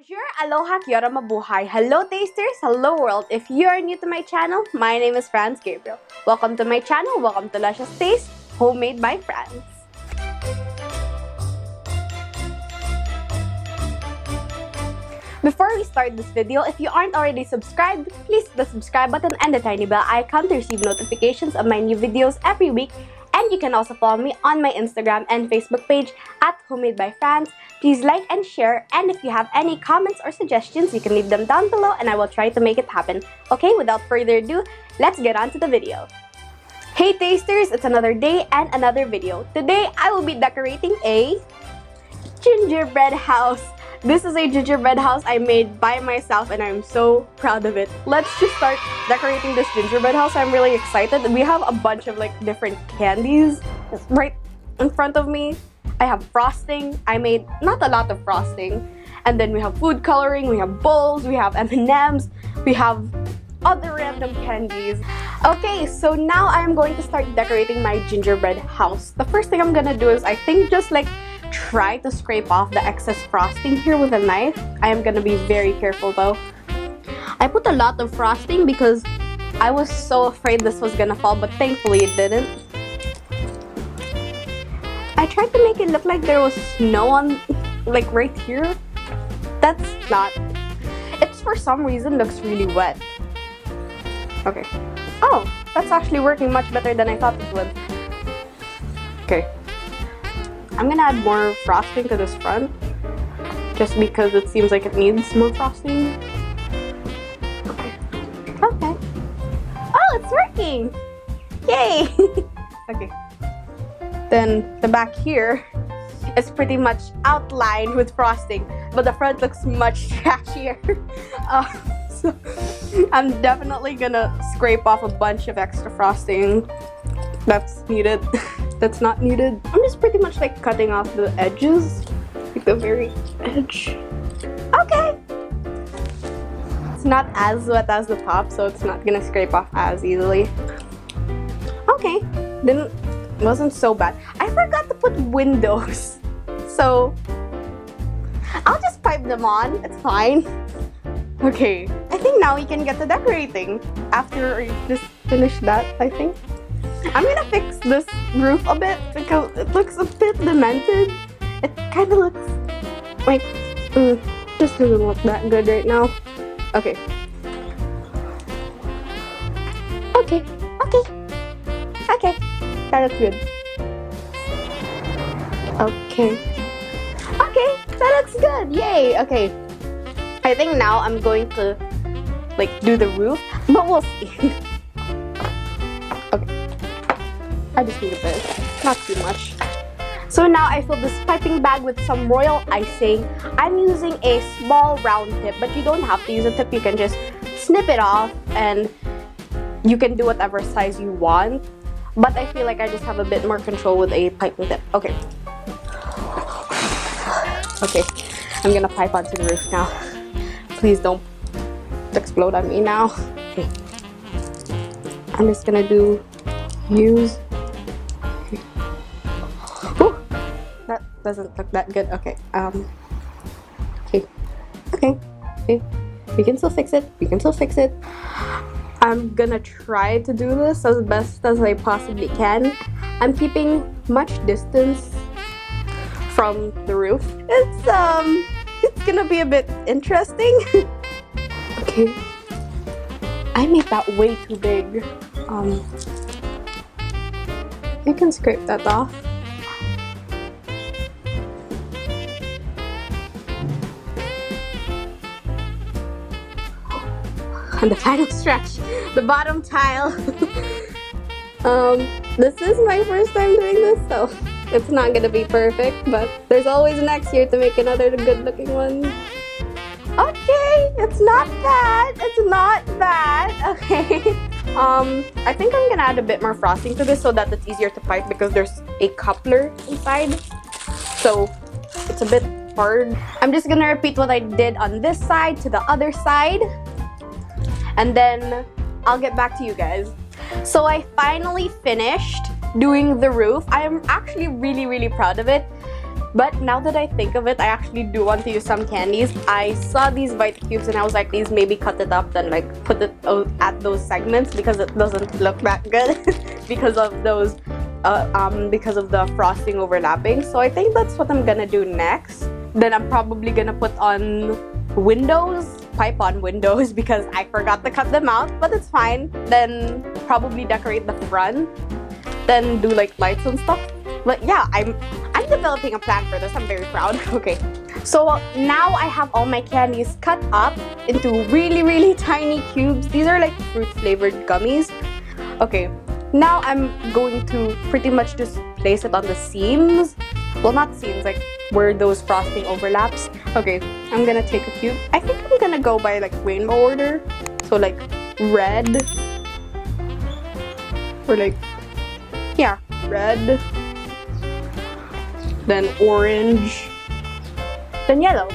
Bonjour, aloha, kia ora, mabuhay. Hello tasters, hello world. If you are new to my channel, my name is Franz Gabriel. Welcome to my channel, welcome to Luscious Taste, Homemade by Franz. Before we start this video, if you aren't already subscribed, please hit the subscribe button and the tiny bell icon to receive notifications of my new videos every week. And you can also follow me on my Instagram and Facebook page at homemadebyfranz. Please like and share, and if you have any comments or suggestions, you can leave them down below and I will try to make it happen. Okay, without further ado, let's get on to the video. Hey tasters, it's another day and another video. Today, I will be decorating a gingerbread house. This is a gingerbread house I made by myself and I'm so proud of it. Let's just start decorating this gingerbread house. I'm really excited. We have a bunch of different candies right in front of me. I have frosting. I made not a lot of frosting. And then we have food coloring, we have bowls, we have M&Ms, we have other random candies. Okay, so now I'm going to start decorating my gingerbread house. The first thing I'm gonna do is I think just try to scrape off the excess frosting here with a knife. I am gonna be very careful though. I put a lot of frosting because I was so afraid this was gonna fall, but thankfully it didn't. I tried to make it look like there was snow on, right here. That's not. It's for some reason looks really wet. Okay. Oh, that's actually working much better than I thought it would. Okay. I'm gonna add more frosting to this front, just because it seems like it needs more frosting. Okay. Okay. Oh, it's working! Yay! Okay. Then the back here is pretty much outlined with frosting, but the front looks much trashier. So I'm definitely gonna scrape off a bunch of extra frosting that's needed. That's not needed. I'm just pretty much cutting off the edges, the very edge. Okay. It's not as wet as the top, so it's not gonna scrape off as easily. Okay, then it wasn't so bad. I forgot to put windows, so I'll just pipe them on. It's fine. Okay, I think now we can get to decorating after I just finish that, I think. I'm gonna fix this roof a bit because it looks a bit demented. It kind of looks like just doesn't look that good right now. Okay. Okay. Okay. Okay. That looks good. Okay. Okay. That looks good. Yay. Okay. I think now I'm going to do the roof, but we'll see. I just need a bit, not too much. So now I fill this piping bag with some royal icing. I'm using a small round tip, but you don't have to use a tip. You can just snip it off and you can do whatever size you want. But I feel like I just have a bit more control with a piping tip. Okay. Okay, I'm gonna pipe onto the roof now. Please don't explode on me now. Okay. I'm just gonna use. That doesn't look that good. Okay. Okay. We can still fix it. We can still fix it. I'm gonna try to do this as best as I possibly can. I'm keeping much distance from the roof. It's gonna be a bit interesting. Okay. I made that way too big. You can scrape that off. And the final stretch, the bottom tile. This is my first time doing this, so it's not gonna be perfect, but there's always next year to make another good looking one. Okay, it's not bad. It's not bad. Okay. I think I'm gonna add a bit more frosting to this so that it's easier to pipe because there's a coupler inside. So it's a bit hard. I'm just gonna repeat what I did on this side to the other side. And then I'll get back to you guys. So I finally finished doing the roof. I am actually really proud of it. But now that I think of it, I actually do want to use some candies. I saw these Vita cubes and I was like, please maybe cut it up and like put it at those segments because it doesn't look that good because of those because of the frosting overlapping. So I think that's what I'm gonna do next. Then I'm probably gonna put on pipe on windows because I forgot to cut them out, but it's fine. Then probably decorate the front, then do like lights and stuff. But yeah, I'm developing a plan for this. I'm very proud. Okay, so now I have all my candies cut up into really tiny cubes. These are like fruit flavored gummies. Okay, now I'm going to pretty much just place it on the seams. Well, not seams, like where those frosting overlaps. Okay, I'm gonna take a cube. I think I'm gonna go by like rainbow order. So like red, or like, yeah, red, then orange, then yellow.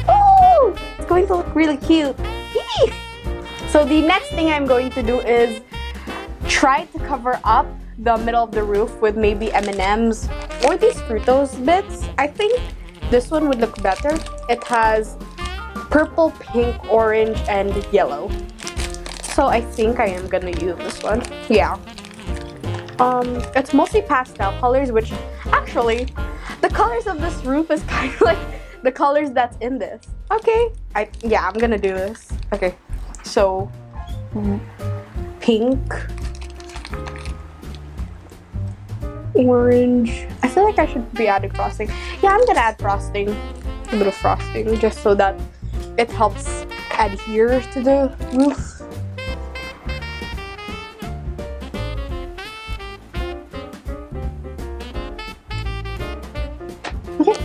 Oh, it's going to look really cute. Yee! So the next thing I'm going to do is try to cover up the middle of the roof with maybe M&Ms or these Fruitos bits. I think this one would look better. It has purple, pink, orange, and yellow. So I think I am gonna use this one. Yeah. It's mostly pastel colors, which actually the colors of this roof is kind of like the colors that's in this. Okay. I'm gonna do this. Okay. So pink, orange. I feel like I should be adding frosting. Yeah, I'm gonna add frosting. A bit of frosting just so that it helps adhere to the roof. Okay.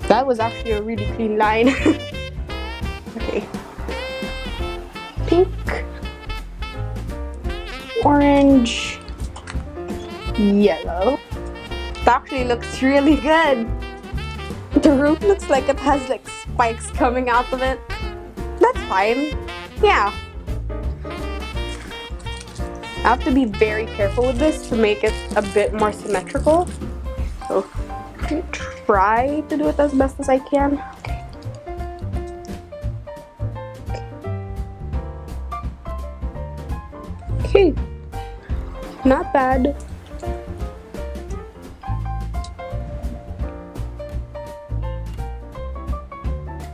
That was actually a really clean line. Okay. Pink, orange, yellow. It actually looks really good. The roof looks like it has like spikes coming out of it. That's fine. Yeah. I have to be very careful with this to make it a bit more symmetrical. So try to do it as best as I can. Okay. Not bad.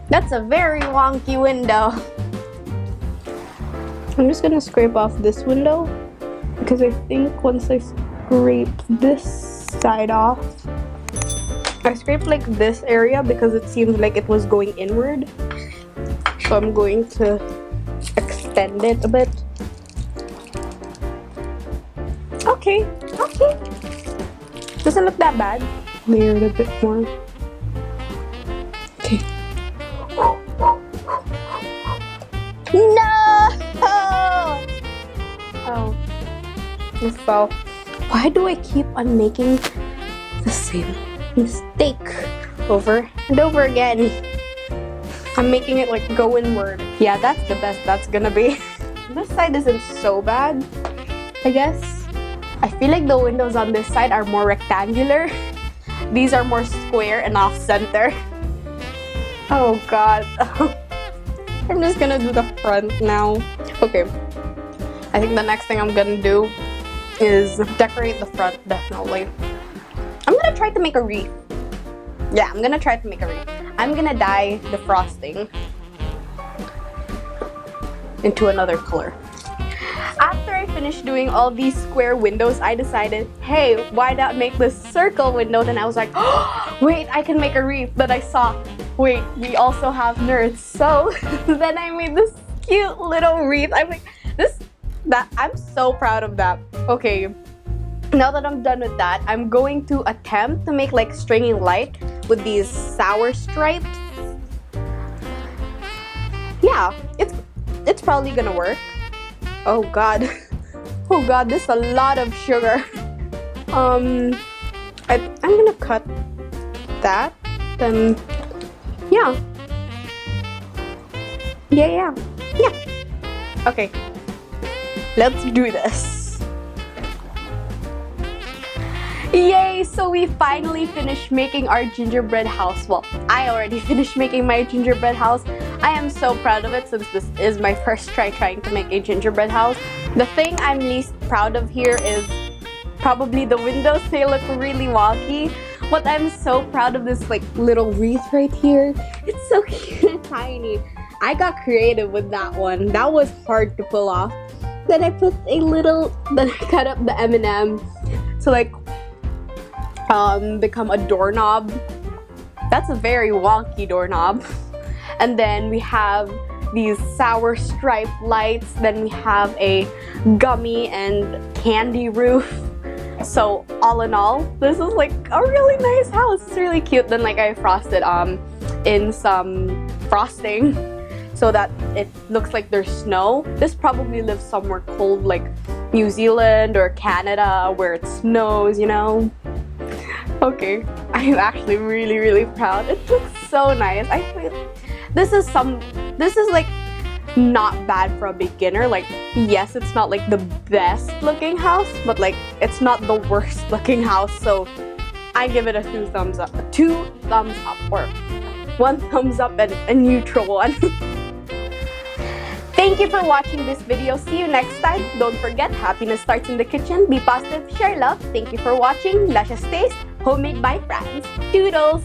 That's a very wonky window. I'm just gonna scrape off this window because I think once I scrape this side off, I scraped like this area because it seemed like it was going inward. So I'm going to extend it a bit. Okay. Doesn't look that bad. Layer it a bit more. Okay. No! Oh. It fell. Why do I keep on making the same mistake over and over again? I'm making it like go inward. Yeah, that's the best that's gonna be. This side isn't so bad, I guess. I feel like the windows on this side are more rectangular. These are more square and off-center. Oh god. I'm just gonna do the front now. Okay. I think the next thing I'm gonna do is decorate the front, definitely. I'm gonna try to make a wreath. Yeah, I'm gonna try to make a wreath. I'm gonna dye the frosting into another color. After I finished doing all these square windows, I decided, hey, why not make this circle window? Then I was like, oh, wait, I can make a wreath. Then I saw, wait, we also have nerds. So then I made this cute little wreath. I'm like, I'm so proud of that. Okay, now that I'm done with that, I'm going to attempt to make like stringing light with these sour stripes. Yeah, it's probably gonna work. Oh god. Oh god, this is a lot of sugar. I'm gonna cut that. Then yeah. Yeah. Okay. Let's do this. Yay! So we finally finished making our gingerbread house. Well, I already finished making my gingerbread house. I am so proud of it since this is my first try trying to make a gingerbread house. The thing I'm least proud of here is probably the windows. They look really wonky. But I'm so proud of this like little wreath right here. It's so cute and tiny. I got creative with that one. That was hard to pull off. Then I put then I cut up the M&M to like become a doorknob. That's a very wonky doorknob. And then we have these sour striped lights. Then we have a gummy and candy roof. So all in all, this is like a really nice house. It's really cute. Then like I frosted in some frosting so that it looks like there's snow. This probably lives somewhere cold like New Zealand or Canada where it snows, you know. Okay, I'm actually really proud. It looks so nice. I feel this is like not bad for a beginner. Like, yes, it's not like the best looking house, but like it's not the worst looking house. So I give it a 2 thumbs up. 2 thumbs up, or 1 thumbs up and a neutral one. Thank you for watching this video. See you next time. Don't forget, happiness starts in the kitchen. Be positive, share love. Thank you for watching. Luscious Taste, homemade by Franz. Doodles!